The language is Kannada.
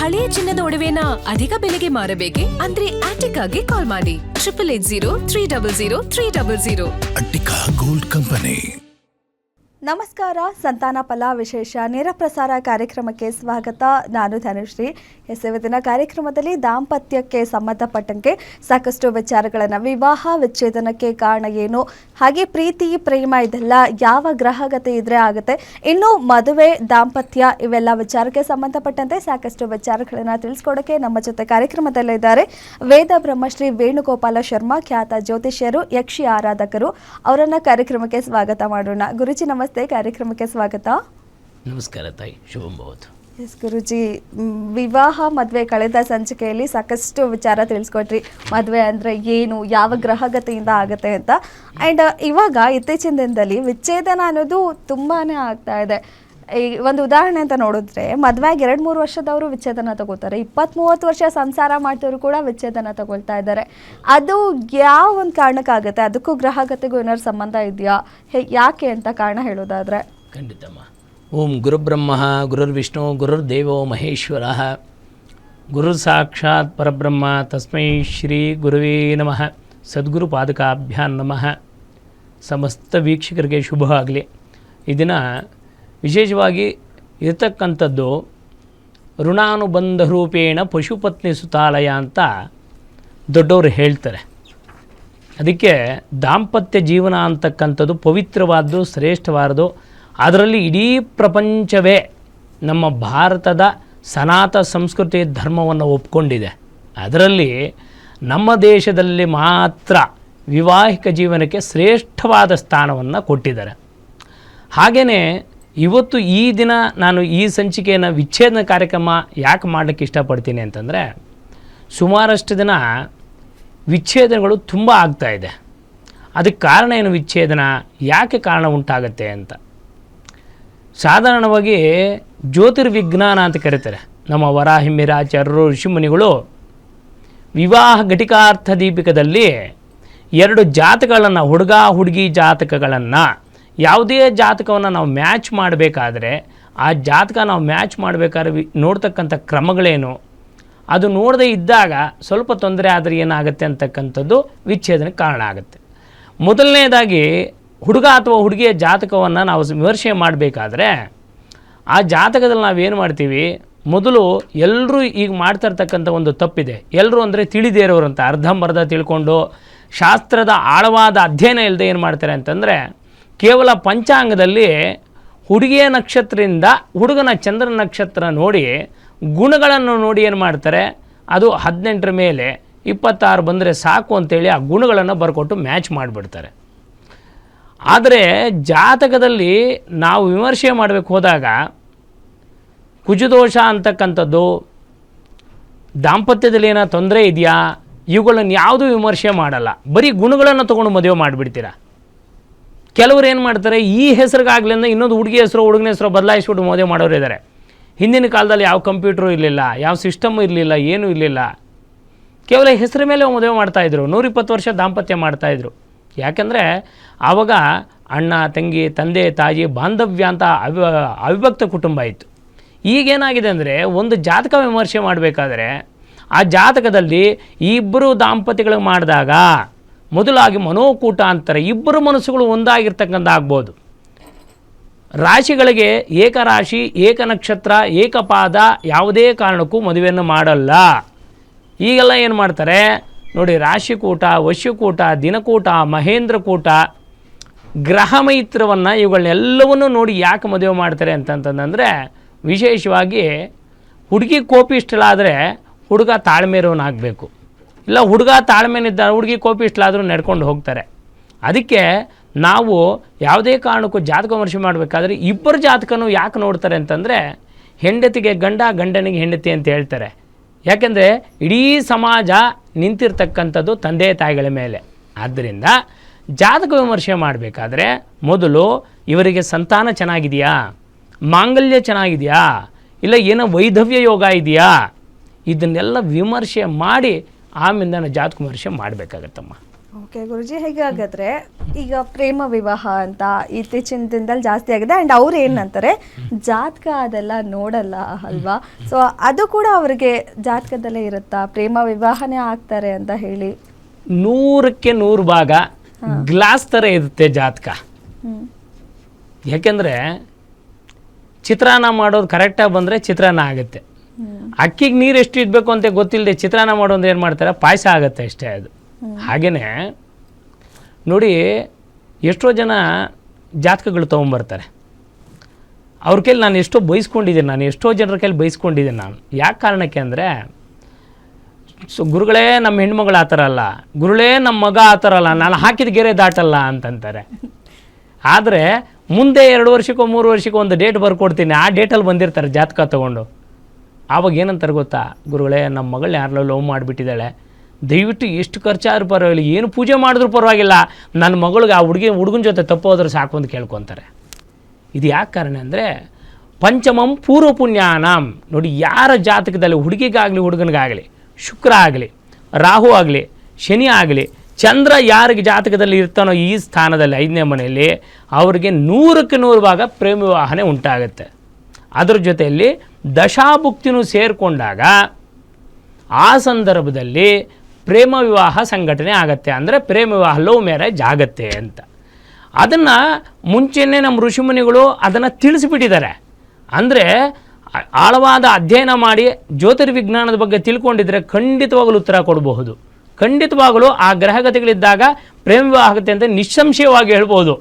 ಹಳೆಯ ಚಿನ್ನದ ಒಡವೆನ ಅಧಿಕ ಬೆಲೆಗೆ ಮಾರಬೇಕೆ? ಅಂದ್ರೆ ಆಟಿಕಾಗೆ ಕಾಲ್ ಮಾಡಿ 8880 ಅಟ್ಟಿಕಾ ಗೋಲ್ಡ್ ಕಂಪನಿ. ನಮಸ್ಕಾರ. ಸಂತಾನ ಫಲ ವಿಶೇಷ ನೇರ ಪ್ರಸಾರ ಕಾರ್ಯಕ್ರಮಕ್ಕೆ ಸ್ವಾಗತ. ನಾನು ಧನುಶ್ರೀ. ಇವತ್ತಿನ ಕಾರ್ಯಕ್ರಮದಲ್ಲಿ ದಾಂಪತ್ಯಕ್ಕೆ ಸಂಬಂಧಪಟ್ಟಂಗೆ ಸಾಕಷ್ಟು ವಿಚಾರಗಳನ್ನು, ವಿವಾಹ ವಿಚ್ಛೇದನಕ್ಕೆ ಕಾರಣ ಏನು, ಹಾಗೆ ಪ್ರೀತಿ ಪ್ರೇಮ ಇದೆಲ್ಲ ಯಾವ ಗ್ರಹಗತಿ ಇದ್ರೆ ಆಗುತ್ತೆ, ಇನ್ನು ಮದುವೆ ದಾಂಪತ್ಯ ಇವೆಲ್ಲ ವಿಚಾರಕ್ಕೆ ಸಂಬಂಧಪಟ್ಟಂತೆ ಸಾಕಷ್ಟು ವಿಚಾರಗಳನ್ನು ತಿಳಿಸ್ಕೊಡೋಕ್ಕೆ ನಮ್ಮ ಜೊತೆ ಕಾರ್ಯಕ್ರಮದಲ್ಲಿದ್ದಾರೆ ವೇದ ಬ್ರಹ್ಮಶ್ರೀ ವೇಣುಗೋಪಾಲ ಶರ್ಮಾ, ಖ್ಯಾತ ಜ್ಯೋತಿಷ್ಯರು, ಯಕ್ಷಿ ಆರಾಧಕರು. ಅವರನ್ನ ಕಾರ್ಯಕ್ರಮಕ್ಕೆ ಸ್ವಾಗತ ಮಾಡೋಣ. ಗುರುಜಿ ನಮಸ್ತೆ, ಕಾರ್ಯಕ್ರಮಕ್ಕೆ ಸ್ವಾಗತ. ನಮಸ್ಕಾರ ತಾಯಿ, ಶುಭಂಭವತು. ಎಸ್ ಗುರುಜಿ, ವಿವಾಹ ಮದುವೆ ಕಳೆದ ಸಂಚಿಕೆಯಲ್ಲಿ ಸಾಕಷ್ಟು ವಿಚಾರ ತಿಳಿಸ್ಕೊಟ್ರಿ. ಮದುವೆ ಅಂದರೆ ಏನು, ಯಾವ ಗ್ರಹಗತಿಯಿಂದ ಆಗುತ್ತೆ ಅಂತ. ಆ್ಯಂಡ್ ಇವಾಗ ಇತ್ತೀಚಿನ ದಿನದಲ್ಲಿ ವಿಚ್ಛೇದನ ಅನ್ನೋದು ತುಂಬಾ ಆಗ್ತಾ ಇದೆ. ಈ ಒಂದು ಉದಾಹರಣೆ ಅಂತ ನೋಡಿದ್ರೆ, ಮದುವೆಗೆ 2-3 ವರ್ಷದವರು ವಿಚ್ಛೇದನ ತಗೋತಾರೆ, 20-30 ವರ್ಷ ಸಂಸಾರ ಮಾಡ್ತವ್ರು ಕೂಡ ವಿಚ್ಛೇದನ ತಗೊಳ್ತಾ ಇದ್ದಾರೆ. ಅದು ಯಾವ ಒಂದು ಕಾರಣಕ್ಕಾಗುತ್ತೆ? ಅದಕ್ಕೂ ಗ್ರಹಗತಿಗೂ ಏನಾದ್ರು ಸಂಬಂಧ ಇದೆಯಾ, ಯಾಕೆ ಅಂತ ಕಾರಣ ಹೇಳೋದಾದರೆ? ಖಂಡಿತಮ್ಮ. ಓಂ ಗುರುಬ್ರಹ್ಮ ಗುರುರ್ವಿಷ್ಣು ಗುರುರ್ದೇವೋ ಮಹೇಶ್ವರ, ಗುರು ಸಾಕ್ಷಾತ್ ಪರಬ್ರಹ್ಮ ತಸ್ಮೈ ಶ್ರೀ ಗುರುವೇ ನಮಃ. ಸದ್ಗುರು ಪಾದಕಾಭ್ಯಾನ್ ನಮಃ. ಸಮಸ್ತ ವೀಕ್ಷಕರಿಗೆ ಶುಭ ಆಗಲಿ. ಇದನ್ನು ವಿಶೇಷವಾಗಿ ಇರತಕ್ಕಂಥದ್ದು ಋಣಾನುಬಂಧ ರೂಪೇಣ ಪಶುಪತ್ನಿ ಸುತಾಲಯ ಅಂತ ದೊಡ್ಡವರು ಹೇಳ್ತಾರೆ. ಅದಕ್ಕೆ ದಾಂಪತ್ಯ ಜೀವನ ಅಂತಕ್ಕಂಥದ್ದು ಪವಿತ್ರವಾದ್ದು, ಶ್ರೇಷ್ಠವಾದ್ದು. ಅದರಲ್ಲಿ ಇಡೀ ಪ್ರಪಂಚವೇ ನಮ್ಮ ಭಾರತದ ಸನಾತನ ಸಂಸ್ಕೃತಿ ಧರ್ಮವನ್ನು ಒಪ್ಕೊಂಡಿದೆ. ಅದರಲ್ಲಿ ನಮ್ಮ ದೇಶದಲ್ಲಿ ಮಾತ್ರ ವಿವಾಹಿಕ ಜೀವನಕ್ಕೆ ಶ್ರೇಷ್ಠವಾದ ಸ್ಥಾನವನ್ನು ಕೊಟ್ಟಿದ್ದಾರೆ. ಹಾಗೆಯೇ ಇವತ್ತು ಈ ದಿನ ನಾನು ಈ ಸಂಚಿಕೆಯನ್ನು ವಿಚ್ಛೇದನ ಕಾರ್ಯಕ್ರಮ ಯಾಕೆ ಮಾಡಲಿಕ್ಕೆ ಇಷ್ಟಪಡ್ತೀನಿ ಅಂತಂದರೆ, ಸುಮಾರಷ್ಟು ದಿನ ವಿಚ್ಛೇದನಗಳು ತುಂಬ ಆಗ್ತಾಯಿದೆ. ಅದಕ್ಕೆ ಕಾರಣ ಏನು? ವಿಚ್ಛೇದನ ಯಾಕೆ ಕಾರಣ ಉಂಟಾಗುತ್ತೆ ಅಂತ ಸಾಧಾರಣವಾಗಿ ಜ್ಯೋತಿರ್ವಿಜ್ಞಾನ ಅಂತ ಕರೀತಾರೆ. ನಮ್ಮ ವರಾಹಿಮಿರಾಚಾರ್ಯರು ಋಷಿಮುನಿಗಳು ವಿವಾಹ ಘಟಿಕಾರ್ಥ ದೀಪಿಕದಲ್ಲಿ 2 ಜಾತಕಗಳನ್ನು, ಹುಡುಗ ಹುಡುಗಿ ಜಾತಕಗಳನ್ನು, ಯಾವುದೇ ಜಾತಕವನ್ನು ನಾವು ಮ್ಯಾಚ್ ಮಾಡಬೇಕಾದ್ರೆ ಆ ಜಾತಕ ನಾವು ಮ್ಯಾಚ್ ಮಾಡಬೇಕಾದ್ರೆ ನೋಡ್ತಕ್ಕಂಥ ಕ್ರಮಗಳೇನು, ಅದು ನೋಡದೇ ಇದ್ದಾಗ ಸ್ವಲ್ಪ ತೊಂದರೆ ಆದರೆ ಏನಾಗುತ್ತೆ ಅಂತಕ್ಕಂಥದ್ದು ವಿಚ್ಛೇದನಕ್ಕೆ ಕಾರಣ ಆಗುತ್ತೆ. ಮೊದಲನೇದಾಗಿ ಹುಡುಗ ಅಥವಾ ಹುಡುಗಿಯ ಜಾತಕವನ್ನು ನಾವು ವಿಮರ್ಶೆ ಮಾಡಬೇಕಾದ್ರೆ ಆ ಜಾತಕದಲ್ಲಿ ನಾವೇನು ಮಾಡ್ತೀವಿ, ಮೊದಲು ಎಲ್ಲರೂ ಈಗ ಮಾಡ್ತಾ ಇರ್ತಕ್ಕಂಥ ಒಂದು ತಪ್ಪಿದೆ. ಎಲ್ಲರೂ ಅಂದರೆ ತಿಳಿದೇ ಇರೋರು ಅಂತ ಅರ್ಧಂಬರ್ಧ ತಿಳ್ಕೊಂಡು ಶಾಸ್ತ್ರದ ಆಳವಾದ ಅಧ್ಯಯನ ಇಲ್ಲದೆ ಏನು ಮಾಡ್ತಾರೆ ಅಂತಂದರೆ, ಕೇವಲ ಪಂಚಾಂಗದಲ್ಲಿ ಹುಡುಗಿಯ ನಕ್ಷತ್ರದಿಂದ ಹುಡುಗನ ಚಂದ್ರ ನಕ್ಷತ್ರ ನೋಡಿ ಗುಣಗಳನ್ನು ನೋಡಿ ಏನು ಮಾಡ್ತಾರೆ, ಅದು 18ರ ಮೇಲೆ 26 ಬಂದರೆ ಸಾಕು ಅಂತೇಳಿ ಆ ಗುಣಗಳನ್ನು ಬರ್ಕೊಟ್ಟು ಮ್ಯಾಚ್ ಮಾಡಿಬಿಡ್ತಾರೆ. ಆದರೆ ಜಾತಕದಲ್ಲಿ ನಾವು ವಿಮರ್ಶೆ ಮಾಡಬೇಕು ಹೋದಾಗ ಕುಜದೋಷ ಅಂತಕ್ಕಂಥದ್ದು, ದಾಂಪತ್ಯದಲ್ಲಿ ಏನೋ ತೊಂದರೆ ಇದೆಯಾ, ಇವುಗಳನ್ನು ಯಾವುದೂ ವಿಮರ್ಶೆ ಮಾಡಲ್ಲ. ಬರೀ ಗುಣಗಳನ್ನು ತೊಗೊಂಡು ಮದುವೆ ಮಾಡಿಬಿಡ್ತೀರ. ಕೆಲವರು ಏನು ಮಾಡ್ತಾರೆ, ಈ ಹೆಸರಿಗಾಗಲಿಂದ ಇನ್ನೊಂದು ಹುಡುಗಿ ಹೆಸರು ಹುಡುಗನ ಹೆಸರು ಬದಲಾಯಿಸ್ಬಿಟ್ಟು ಮದುವೆ ಮಾಡೋರು ಇದ್ದಾರೆ. ಹಿಂದಿನ ಕಾಲದಲ್ಲಿ ಯಾವ ಕಂಪ್ಯೂಟ್ರು ಇರಲಿಲ್ಲ, ಯಾವ ಸಿಸ್ಟಮ್ ಇರಲಿಲ್ಲ, ಏನೂ ಇರಲಿಲ್ಲ. ಕೇವಲ ಹೆಸರ ಮೇಲೆ ಮದುವೆ ಮಾಡ್ತಾಯಿದ್ರು. 120 ವರ್ಷ ದಾಂಪತ್ಯ ಮಾಡ್ತಾಯಿದ್ರು. ಯಾಕೆಂದರೆ ಆವಾಗ ಅಣ್ಣ ತಂಗಿ ತಂದೆ ತಾಯಿ ಬಾಂಧವ್ಯ ಅಂತ ಅವಿಭಕ್ತ ಕುಟುಂಬ ಇತ್ತು. ಈಗೇನಾಗಿದೆ ಅಂದರೆ, ಒಂದು ಜಾತಕ ವಿಮರ್ಶೆ ಮಾಡಬೇಕಾದ್ರೆ ಆ ಜಾತಕದಲ್ಲಿ ಇಬ್ಬರು ದಾಂಪತ್ಯಗಳು ಮಾಡಿದಾಗ ಮೊದಲಾಗಿ ಮನೋಕೂಟ ಅಂತಾರೆ. ಇಬ್ಬರು ಮನಸ್ಸುಗಳು ಒಂದಾಗಿರ್ತಕ್ಕಂಥ ಆಗ್ಬೋದು. ರಾಶಿಗಳಿಗೆ ಏಕರಾಶಿ, ಏಕನಕ್ಷತ್ರ, ಏಕಪಾದ ಯಾವುದೇ ಕಾರಣಕ್ಕೂ ಮದುವೆಯನ್ನು ಮಾಡಲ್ಲ. ಈಗೆಲ್ಲ ಏನು ಮಾಡ್ತಾರೆ ನೋಡಿ, ರಾಶಿಕೂಟ, ವಶ್ಯಕೂಟ, ದಿನಕೂಟ, ಮಹೇಂದ್ರಕೂಟ, ಗ್ರಹ ಮೈತ್ರವನ್ನು ಇವುಗಳನ್ನೆಲ್ಲವನ್ನೂ ನೋಡಿ ಯಾಕೆ ಮದುವೆ ಮಾಡ್ತಾರೆ ಅಂತಂತಂದರೆ, ವಿಶೇಷವಾಗಿ ಹುಡುಗಿ ಕೋಪಿಷ್ಟಲಾದರೆ ಹುಡುಗ ತಾಳ್ಮೆರೋನಾಗಬೇಕು. ಇಲ್ಲ ಹುಡುಗ ತಾಳ್ಮೆನಿದ್ದ ಹುಡುಗಿ ಕೋಪಿಷ್ಟಲಾದರೂ ನಡ್ಕೊಂಡು ಹೋಗ್ತಾರೆ. ಅದಕ್ಕೆ ನಾವು ಯಾವುದೇ ಕಾರಣಕ್ಕೂ ಜಾತಕ ವಿಮರ್ಶೆ ಮಾಡಬೇಕಾದ್ರೆ ಇಬ್ಬರು ಜಾತಕನೂ ಯಾಕೆ ನೋಡ್ತಾರೆ ಅಂತಂದರೆ, ಹೆಂಡತಿಗೆ ಗಂಡ, ಗಂಡನಿಗೆ ಹೆಂಡತಿ ಅಂತ ಹೇಳ್ತಾರೆ. ಯಾಕೆಂದರೆ ಇಡೀ ಸಮಾಜ ನಿಂತಿರ್ತಕ್ಕಂಥದ್ದು ತಂದೆ ತಾಯಿಗಳ ಮೇಲೆ. ಆದ್ದರಿಂದ ಜಾತಕ ವಿಮರ್ಶೆ ಮಾಡಬೇಕಾದ್ರೆ ಮೊದಲು ಇವರಿಗೆ ಸಂತಾನ ಚೆನ್ನಾಗಿದೆಯಾ, ಮಾಂಗಲ್ಯ ಚೆನ್ನಾಗಿದೆಯಾ, ಇಲ್ಲ ಏನೋ ವೈಧವ್ಯ ಯೋಗ ಇದೆಯಾ, ಇದನ್ನೆಲ್ಲ ವಿಮರ್ಶೆ ಮಾಡಿ ಆಮೇಲೆ ಜಾತಕ ವಿಮರ್ಶೆ ಮಾಡಬೇಕಾಗತ್ತಮ್ಮ. ಓಕೆ ಗುರುಜಿ, ಹೇಗಾದ್ರೆ ಈಗ ಪ್ರೇಮ ವಿವಾಹ ಅಂತ ಇತ್ತೀಚಿನ ದಿನದಲ್ಲಿ ಜಾಸ್ತಿ ಆಗಿದೆ. ಆ್ಯಂಡ್ ಅವ್ರು ಏನಂತಾರೆ, ಜಾತಕ ಅದೆಲ್ಲ ನೋಡಲ್ಲ ಅಲ್ವಾ? ಸೊ ಅದು ಕೂಡ ಅವ್ರಿಗೆ ಜಾತಕದಲ್ಲೇ ಇರುತ್ತಾ, ಪ್ರೇಮ ವಿವಾಹನೇ ಆಗ್ತಾರೆ ಅಂತ ಹೇಳಿ? 100ಕ್ಕೆ 100 ಭಾಗ ಗ್ಲಾಸ್ ಥರ ಇರುತ್ತೆ ಜಾತಕ. ಯಾಕೆಂದರೆ ಚಿತ್ರಾನ್ನ ಮಾಡೋದು ಕರೆಕ್ಟಾಗಿ ಬಂದರೆ ಚಿತ್ರಾನ್ನ ಆಗುತ್ತೆ. ಅಕ್ಕಿಗೆ ನೀರು ಎಷ್ಟು ಇಡಬೇಕು ಅಂತ ಗೊತ್ತಿಲ್ಲದೆ ಚಿತ್ರಾನ್ನ ಮಾಡೋದು ಏನು ಮಾಡ್ತಾರೆ, ಪಾಯಸ ಆಗುತ್ತೆ ಅಷ್ಟೇ. ಅದು ಹಾಗೆಯೇ ನೋಡಿ, ಎಷ್ಟೋ ಜನ ಜಾತಕಗಳು ತೊಗೊಂಬರ್ತಾರೆ. ಅವ್ರ ಕೈಲಿ ನಾನು ಎಷ್ಟೋ ಬಯಸ್ಕೊಂಡಿದ್ದೀನಿ, ಎಷ್ಟೋ ಜನರ ಕೈಲಿ ಬಯಸ್ಕೊಂಡಿದ್ದೀನಿ ನಾನು. ಯಾಕೆ ಕಾರಣಕ್ಕೆ ಅಂದರೆ, ಗುರುಗಳೇ ನಮ್ಮ ಹೆಣ್ಮಗಳು ಆ ಥರ ಅಲ್ಲ, ಗುರುಗಳೇ ನಮ್ಮ ಮಗ ಆ ಥರ ಅಲ್ಲ, ನಾನು ಹಾಕಿದ ಗೆರೆ ದಾಟಲ್ಲ ಅಂತಂತಾರೆ. ಆದರೆ ಮುಂದೆ 2 ವರ್ಷಕ್ಕೋ 3 ವರ್ಷಕ್ಕೋ ಒಂದು ಡೇಟ್ ಬರ್ಕೊಡ್ತೀನಿ, ಆ ಡೇಟಲ್ಲಿ ಬಂದಿರ್ತಾರೆ ಜಾತಕ ತೊಗೊಂಡು. ಆವಾಗ ಏನಂತಾರೆ ಗೊತ್ತಾ, ಗುರುಗಳೇ ನಮ್ಮ ಮಗಳು ಯಾರಲ್ಲೋ ಲವ್ ಮಾಡಿಬಿಟ್ಟಿದ್ದಾಳೆ, ದಯವಿಟ್ಟು ಎಷ್ಟು ಖರ್ಚಾದ್ರೂ ಪರವಾಗಿಲ್ಲ, ಏನು ಪೂಜೆ ಮಾಡಿದ್ರೂ ಪರವಾಗಿಲ್ಲ, ನನ್ನ ಮಗಳಿಗೆ ಆ ಹುಡುಗನ ಜೊತೆ ತಪ್ಪೋದ್ರೆ ಸಾಕು ಅಂತ ಕೇಳ್ಕೊತಾರೆ. ಇದು ಯಾಕೆ ಕಾರಣ ಅಂದರೆ, ಪಂಚಮಂ ಪೂರ್ವ ಪುಣ್ಯಾನಾಂ. ನೋಡಿ, ಯಾರ ಜಾತಕದಲ್ಲಿ ಹುಡುಗಿಗಾಗಲಿ ಹುಡುಗನಿಗಾಗಲಿ, ಶುಕ್ರ ಆಗಲಿ, ರಾಹು ಆಗಲಿ, ಶನಿ ಆಗಲಿ, ಚಂದ್ರ ಯಾರಿಗೆ ಜಾತಕದಲ್ಲಿ ಇರ್ತಾನೋ ಈ ಸ್ಥಾನದಲ್ಲಿ 5ನೇ ಮನೆಯಲ್ಲಿ, ಅವ್ರಿಗೆ 100ಕ್ಕೆ 100 ಭಾಗ ಪ್ರೇಮ ವಿವಾಹನೆ ಉಂಟಾಗುತ್ತೆ. ಅದರ ಜೊತೆಯಲ್ಲಿ ದಶಾಭುಕ್ತಿನೂ ಸೇರಿಕೊಂಡಾಗ ಆ ಸಂದರ್ಭದಲ್ಲಿ ಪ್ರೇಮ ವಿವಾಹ ಸಂಘಟನೆ ಆಗತ್ತೆ. ಅಂದರೆ ಪ್ರೇಮ ವಿವಾಹ, ಲವ್ ಮ್ಯಾರೇಜ್ ಆಗತ್ತೆ ಅಂತ. ಅದನ್ನು ಮುಂಚೆನೇ ನಮ್ಮ ಋಷಿಮುನಿಗಳು ಅದನ್ನು ತಿಳಿಸಿಬಿಟ್ಟಿದ್ದಾರೆ. ಅಂದರೆ ಆಳವಾದ ಅಧ್ಯಯನ ಮಾಡಿ ಜ್ಯೋತಿರ್ವಿಜ್ಞಾನದ ಬಗ್ಗೆ ತಿಳ್ಕೊಂಡಿದ್ರೆ ಖಂಡಿತವಾಗಲೂ ಉತ್ತರ ಕೊಡಬಹುದು. ಖಂಡಿತವಾಗಲೂ ಆ ಗ್ರಹಗತಿಗಳಿದ್ದಾಗ ಪ್ರೇಮ ವಿವಾಹ ಆಗುತ್ತೆ ಅಂತ ನಿಸ್ಸಂಶಯವಾಗಿ ಹೇಳ್ಬೋದು.